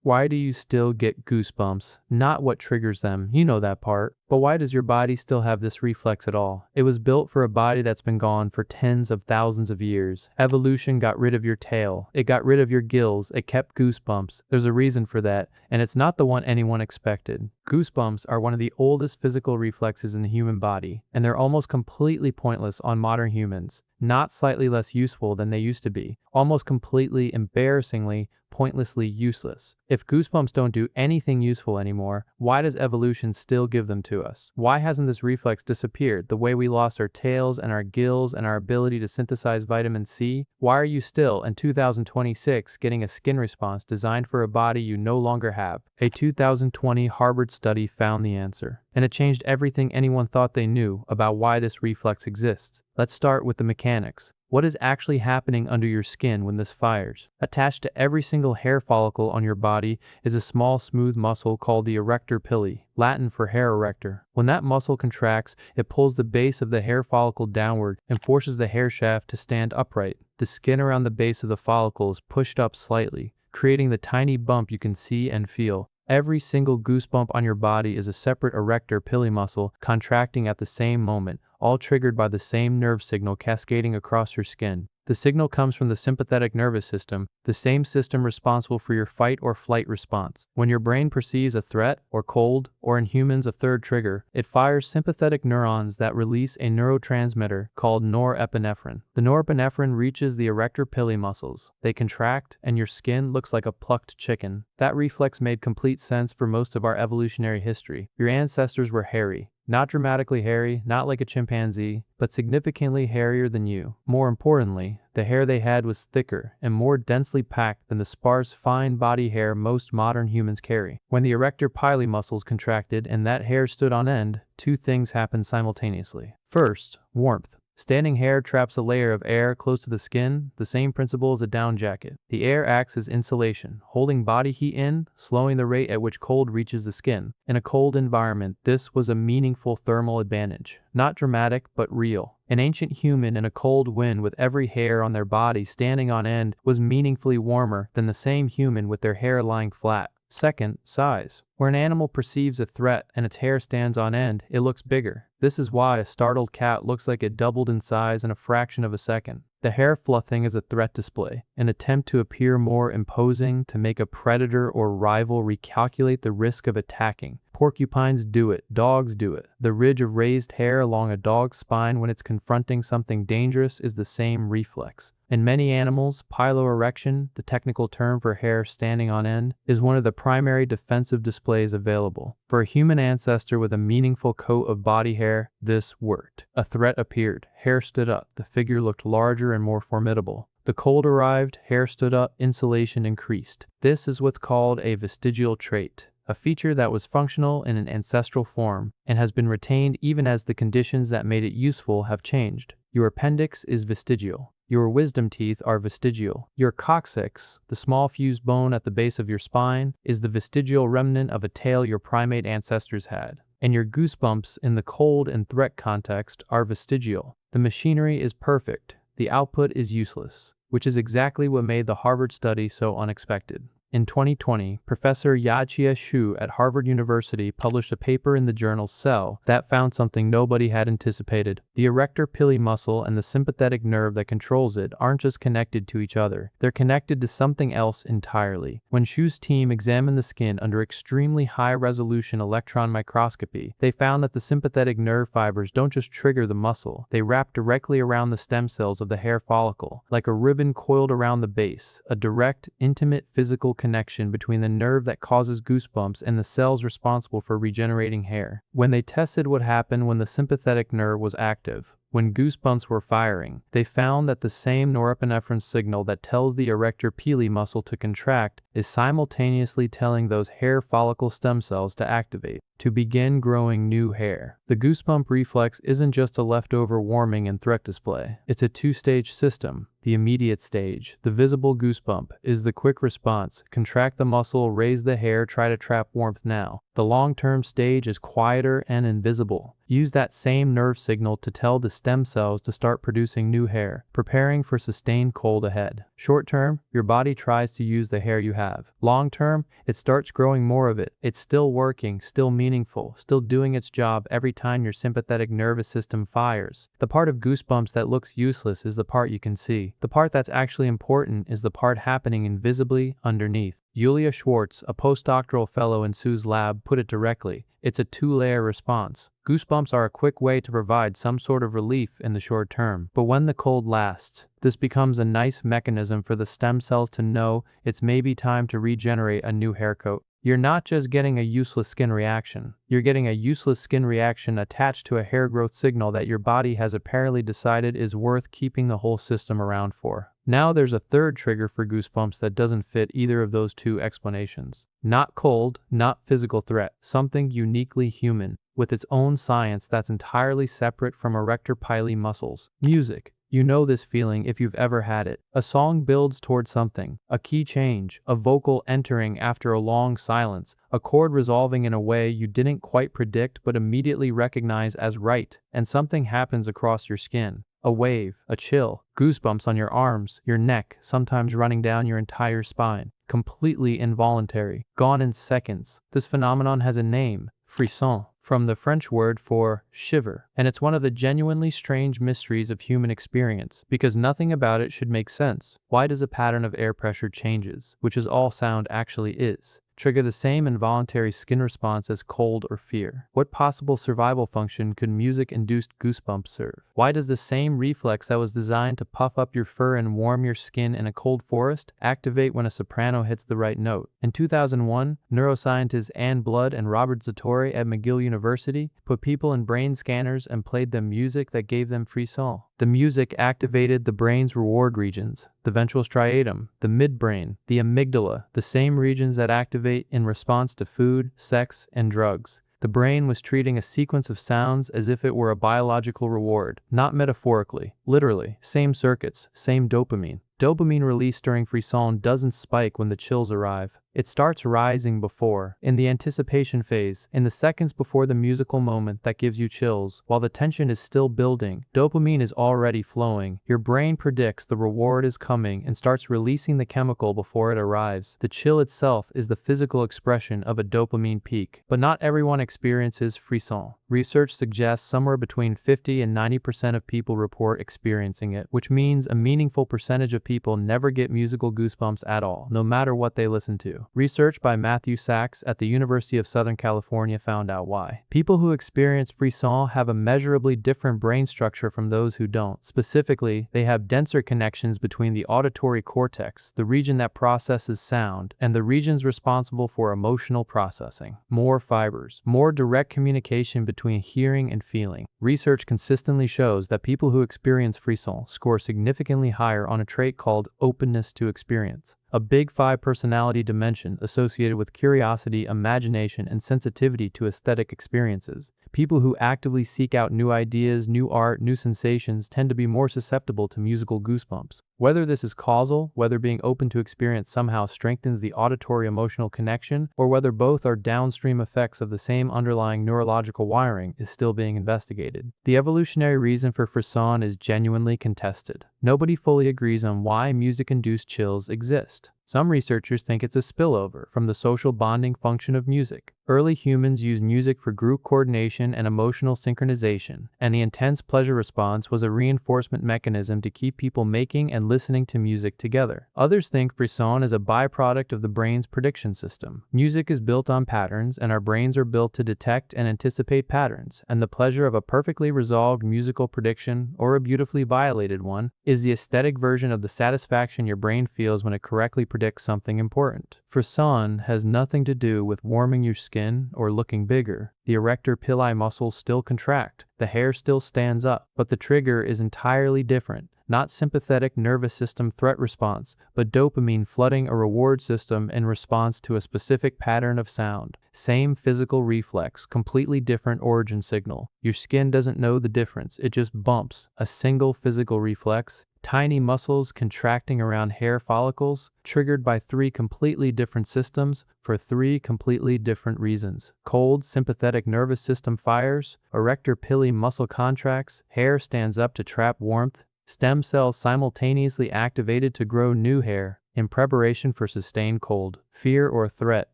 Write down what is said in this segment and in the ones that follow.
Why do you still get goosebumps? Not what triggers them, you know that part. But why does your body still have this reflex at all? It was built for a body that's been gone for tens of thousands of years. Evolution got rid of your tail. It got rid of your gills. It kept goosebumps. There's a reason for that, and it's not the one anyone expected. Goosebumps are one of the oldest physical reflexes in the human body, and they're almost completely pointless on modern humans. Not slightly less useful than they used to be. Almost completely, embarrassingly, pointlessly useless. If goosebumps don't do anything useful anymore, why does evolution still give them to us? Why hasn't this reflex disappeared the way we lost our tails and our gills and our ability to synthesize vitamin C? Why are you still, in 2026, getting a skin response designed for a body you no longer have? A 2020 Harvard study found the answer, and it changed everything anyone thought they knew about why this reflex exists. Let's start with the mechanics. What is actually happening under your skin when this fires? Attached to every single hair follicle on your body is a small smooth muscle called the erector pili, Latin for hair erector. When that muscle contracts, it pulls the base of the hair follicle downward and forces the hair shaft to stand upright. The skin around the base of the follicle is pushed up slightly, creating the tiny bump you can see and feel. Every single goosebump on your body is a separate erector pili muscle contracting at the same moment, all triggered by the same nerve signal cascading across your skin. The signal comes from the sympathetic nervous system, the same system responsible for your fight or flight response. When your brain perceives a threat, or cold, or in humans a third trigger, it fires sympathetic neurons that release a neurotransmitter called norepinephrine. The norepinephrine reaches the erector pili muscles. They contract, and your skin looks like a plucked chicken. That reflex made complete sense for most of our evolutionary history. Your ancestors were hairy. Not dramatically hairy, not like a chimpanzee, but significantly hairier than you. More importantly, the hair they had was thicker and more densely packed than the sparse, fine body hair most modern humans carry. When the erector pili muscles contracted and that hair stood on end, two things happened simultaneously. First, warmth. Standing hair traps a layer of air close to the skin, the same principle as a down jacket. The air acts as insulation, holding body heat in, slowing the rate at which cold reaches the skin. In a cold environment, this was a meaningful thermal advantage. Not dramatic, but real. An ancient human in a cold wind with every hair on their body standing on end was meaningfully warmer than the same human with their hair lying flat. Second, size. Where an animal perceives a threat and its hair stands on end, it looks bigger. This is why a startled cat looks like it doubled in size in a fraction of a second. The hair fluffing is a threat display, an attempt to appear more imposing, to make a predator or rival recalculate the risk of attacking. Porcupines do it, dogs do it. The ridge of raised hair along a dog's spine when it's confronting something dangerous is the same reflex. In many animals, piloerection, the technical term for hair standing on end, is one of the primary defensive displays available. For a human ancestor with a meaningful coat of body hair, this worked. A threat appeared, hair stood up, the figure looked larger and more formidable. The cold arrived, hair stood up, insulation increased. This is what's called a vestigial trait, a feature that was functional in an ancestral form and has been retained even as the conditions that made it useful have changed. Your appendix is vestigial. Your wisdom teeth are vestigial. Your coccyx, the small fused bone at the base of your spine, is the vestigial remnant of a tail your primate ancestors had. And your goosebumps in the cold and threat context are vestigial. The machinery is perfect. The output is useless, which is exactly what made the Harvard study so unexpected. In 2020, Professor Yajie Xu at Harvard University published a paper in the journal Cell that found something nobody had anticipated. The erector pili muscle and the sympathetic nerve that controls it aren't just connected to each other, they're connected to something else entirely. When Xu's team examined the skin under extremely high-resolution electron microscopy, they found that the sympathetic nerve fibers don't just trigger the muscle, they wrap directly around the stem cells of the hair follicle, like a ribbon coiled around the base, a direct, intimate physical connection between the nerve that causes goosebumps and the cells responsible for regenerating hair. When they tested what happened when the sympathetic nerve was active, when goosebumps were firing, they found that the same norepinephrine signal that tells the erector pili muscle to contract is simultaneously telling those hair follicle stem cells to activate, to begin growing new hair. The goosebump reflex isn't just a leftover warming and threat display. It's a two-stage system. The immediate stage, the visible goosebump, is the quick response. Contract the muscle, raise the hair, try to trap warmth now. The long-term stage is quieter and invisible. Use that same nerve signal to tell the stem cells to start producing new hair, preparing for sustained cold ahead. Short-term, your body tries to use the hair you have. Long-term, it starts growing more of it. It's still working, still meaningful, still doing its job every time your sympathetic nervous system fires. The part of goosebumps that looks useless is the part you can see. The part that's actually important is the part happening invisibly underneath. Julia Schwartz, a postdoctoral fellow in Sue's lab, put it directly. It's a two-layer response. Goosebumps are a quick way to provide some sort of relief in the short term. But when the cold lasts, this becomes a nice mechanism for the stem cells to know it's maybe time to regenerate a new hair coat. You're not just getting a useless skin reaction. You're getting a useless skin reaction attached to a hair growth signal that your body has apparently decided is worth keeping the whole system around for. Now there's a third trigger for goosebumps that doesn't fit either of those two explanations. Not cold, not physical threat, something uniquely human, with its own science that's entirely separate from erector pili muscles. Music. You know this feeling if you've ever had it. A song builds toward something, a key change, a vocal entering after a long silence, a chord resolving in a way you didn't quite predict but immediately recognize as right, and something happens across your skin. A wave, a chill, goosebumps on your arms, your neck, sometimes running down your entire spine. Completely involuntary, gone in seconds. This phenomenon has a name, frisson, from the French word for shiver, and it's one of the genuinely strange mysteries of human experience, because nothing about it should make sense. Why does a pattern of air pressure changes, which is all sound actually is, trigger the same involuntary skin response as cold or fear? What possible survival function could music-induced goosebumps serve? Why does the same reflex that was designed to puff up your fur and warm your skin in a cold forest activate when a soprano hits the right note? In 2001, neuroscientists Ann Blood and Robert Zatorre at McGill University put people in brain scanners and played them music that gave them frisson. The music activated the brain's reward regions, the ventral striatum, the midbrain, the amygdala, the same regions that activate in response to food, sex, and drugs. The brain was treating a sequence of sounds as if it were a biological reward, not metaphorically, literally. Same circuits, same dopamine. Dopamine release during frisson doesn't spike when the chills arrive. It starts rising before, in the anticipation phase, in the seconds before the musical moment that gives you chills. While the tension is still building, dopamine is already flowing. Your brain predicts the reward is coming and starts releasing the chemical before it arrives. The chill itself is the physical expression of a dopamine peak. But not everyone experiences frisson. Research suggests somewhere between 50 and 90% of people report experiencing it, which means a meaningful percentage of people never get musical goosebumps at all, no matter what they listen to. Research by Matthew Sachs at the University of Southern California found out why. People who experience frisson have a measurably different brain structure from those who don't. Specifically, they have denser connections between the auditory cortex, the region that processes sound, and the regions responsible for emotional processing. More fibers, more direct communication between hearing and feeling. Research consistently shows that people who experience frisson score significantly higher on a trait called openness to experience, a big 5 personality dimension associated with curiosity, imagination, and sensitivity to aesthetic experiences. People who actively seek out new ideas, new art, new sensations tend to be more susceptible to musical goosebumps. Whether this is causal, whether being open to experience somehow strengthens the auditory emotional connection, or whether both are downstream effects of the same underlying neurological wiring is still being investigated. The evolutionary reason for frisson is genuinely contested. Nobody fully agrees on why music-induced chills exist. Some researchers think it's a spillover from the social bonding function of music. Early humans used music for group coordination and emotional synchronization, and the intense pleasure response was a reinforcement mechanism to keep people making and listening to music together. Others think frisson is a byproduct of the brain's prediction system. Music is built on patterns, and our brains are built to detect and anticipate patterns, and the pleasure of a perfectly resolved musical prediction, or a beautifully violated one, is the aesthetic version of the satisfaction your brain feels when it correctly predicts something important. Frisson has nothing to do with warming your skin or looking bigger. The erector pili muscles still contract, the hair still stands up, but the trigger is entirely different. not sympathetic nervous system threat response, but dopamine flooding a reward system in response to a specific pattern of sound. Same physical reflex, completely different origin signal. Your skin doesn't know the difference, it just bumps. A single physical reflex, tiny muscles contracting around hair follicles, triggered by three completely different systems for three completely different reasons. Cold, sympathetic nervous system fires, erector pili muscle contracts, hair stands up to trap warmth, stem cells simultaneously activated to grow new hair. In preparation for sustained cold, fear or threat,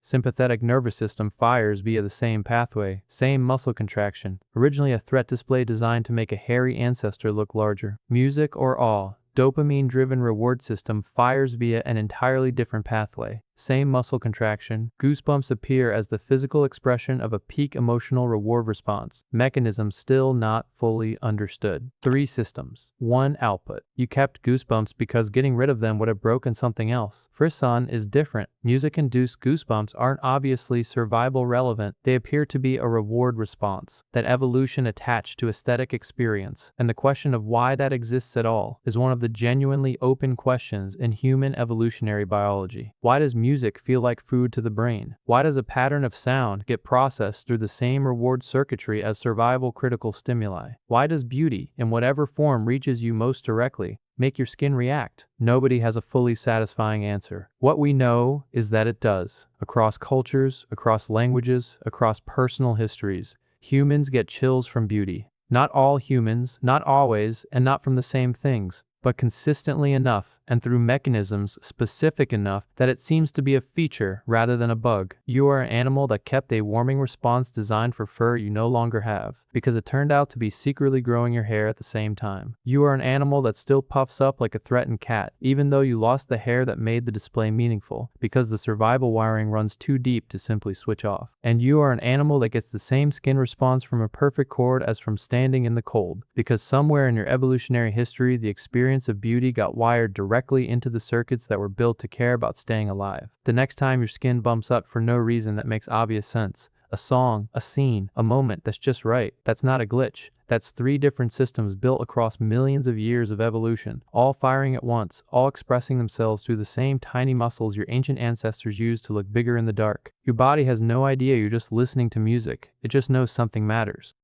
sympathetic nervous system fires via the same pathway, same muscle contraction, originally a threat display designed to make a hairy ancestor look larger. Music or awe, dopamine-driven reward system fires via an entirely different pathway. Same muscle contraction, goosebumps appear as the physical expression of a peak emotional reward response. Mechanism still not fully understood. 3 systems. 1 output. You kept goosebumps because getting rid of them would have broken something else. Frisson is different. Music-induced goosebumps aren't obviously survival relevant. They appear to be a reward response. That evolution attached to aesthetic experience. And the question of why that exists at all is one of the genuinely open questions in human evolutionary biology. Why does music feel like food to the brain? Why does a pattern of sound get processed through the same reward circuitry as survival critical stimuli? Why does beauty, in whatever form reaches you most directly, make your skin react? Nobody has a fully satisfying answer. What we know is that it does. Across cultures, across languages, across personal histories, humans get chills from beauty. Not all humans, not always, and not from the same things, but consistently enough and through mechanisms specific enough that it seems to be a feature rather than a bug. You are an animal that kept a warming response designed for fur you no longer have, because it turned out to be secretly growing your hair at the same time. You are an animal that still puffs up like a threatened cat, even though you lost the hair that made the display meaningful, because the survival wiring runs too deep to simply switch off. And you are an animal that gets the same skin response from a perfect cord as from standing in the cold, because somewhere in your evolutionary history the experience of beauty got wired directly into the circuits that were built to care about staying alive. The next time your skin bumps up for no reason that makes obvious sense, a song, a scene, a moment that's just right, that's not a glitch. That's 3 different systems built across millions of years of evolution, all firing at once, all expressing themselves through the same tiny muscles your ancient ancestors used to look bigger in the dark. Your body has no idea you're just listening to music, it just knows something matters.